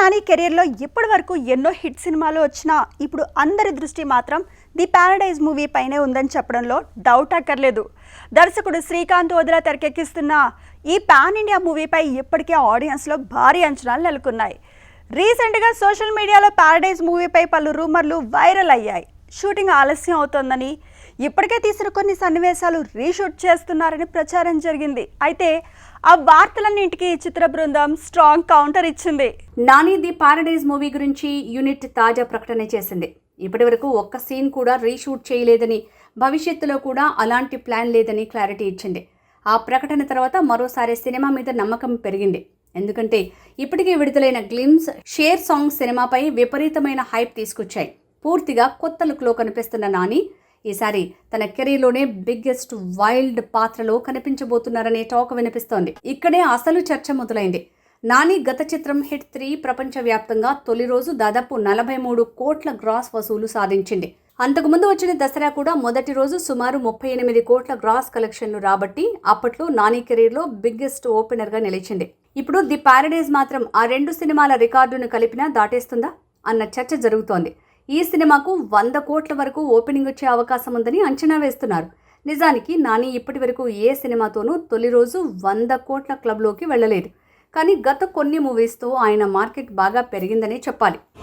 నాని కెరీర్లో ఇప్పటి వరకు ఎన్నో హిట్ సినిమాలు వచ్చినా ఇప్పుడు అందరి దృష్టి మాత్రం ది ప్యారడైజ్ మూవీ పైనే ఉందని చెప్పడంలో డౌట్ అక్కర్లేదు. దర్శకుడు శ్రీకాంత్ ఓదెలా తెరకెక్కిస్తున్న ఈ పాన్ ఇండియా మూవీపై ఇప్పటికే ఆడియన్స్లో భారీ అంచనాలు నెలకొన్నాయి. రీసెంట్గా సోషల్ మీడియాలో ప్యారడైజ్ మూవీపై పలు రూమర్లు వైరల్ అయ్యాయి. షూటింగ్ ఆలస్యం అవుతోందని, ఇప్పటికే తీసిన కొన్ని సన్నివేశాలు రీషూట్ చేస్తున్నారని ప్రచారం జరిగింది. అయితే ఆ వార్తలన్నింటికి చిత్ర బృందం స్ట్రాంగ్ కౌంటర్ ఇచ్చింది. నాని ది ప్యారడైజ్ మూవీ గురించి యూనిట్ తాజా ప్రకటన చేసింది. ఇప్పటివరకు ఒక్క సీన్ కూడా రీషూట్ చేయలేదని, భవిష్యత్తులో కూడా అలాంటి ప్లాన్ లేదని క్లారిటీ ఇచ్చింది. ఆ ప్రకటన తర్వాత మరోసారి సినిమా మీద నమ్మకం పెరిగింది. ఎందుకంటే ఇప్పటికే విడుదలైన గ్లిమ్స్, షేర్ సాంగ్ సినిమాపై విపరీతమైన హైప్ తీసుకొచ్చాయి. పూర్తిగా కొత్త లుక్లో కనిపిస్తున్న నాని ఈసారి తన కెరీర్లోనే బిగ్గెస్ట్ వైల్డ్ పాత్రలో కనిపించబోతున్నారనే టాక్ వినిపిస్తోంది. ఇక్కడే అసలు చర్చ మొదలైంది. నాని గత చిత్రం హిట్ 3 ప్రపంచవ్యాప్తంగా తొలి రోజు దాదాపు 43 కోట్ల గ్రాస్ వసూలు సాధించింది. అంతకుముందు వచ్చిన దసరా కూడా మొదటి రోజు సుమారు 38 కోట్ల గ్రాస్ కలెక్షన్లు రాబట్టి అప్పట్లో నాని కెరీర్లో బిగ్గెస్ట్ ఓపెనర్గా నిలిచింది. ఇప్పుడు ది ప్యారడైజ్ మాత్రం ఆ రెండు సినిమాల రికార్డును కలిపినా దాటేస్తుందా అన్న చర్చ జరుగుతోంది. ఈ సినిమాకు 100 కోట్ల వరకు ఓపెనింగ్ వచ్చే అవకాశం ఉందని అంచనా వేస్తున్నారు. నిజానికి నాని ఇప్పటి వరకు ఏ సినిమాతోనూ తొలి రోజు 100 కోట్ల క్లబ్లోకి వెళ్ళలేదు. కానీ గత కొన్ని మూవీస్తో ఆయన మార్కెట్ బాగా పెరిగిందనే చెప్పాలి.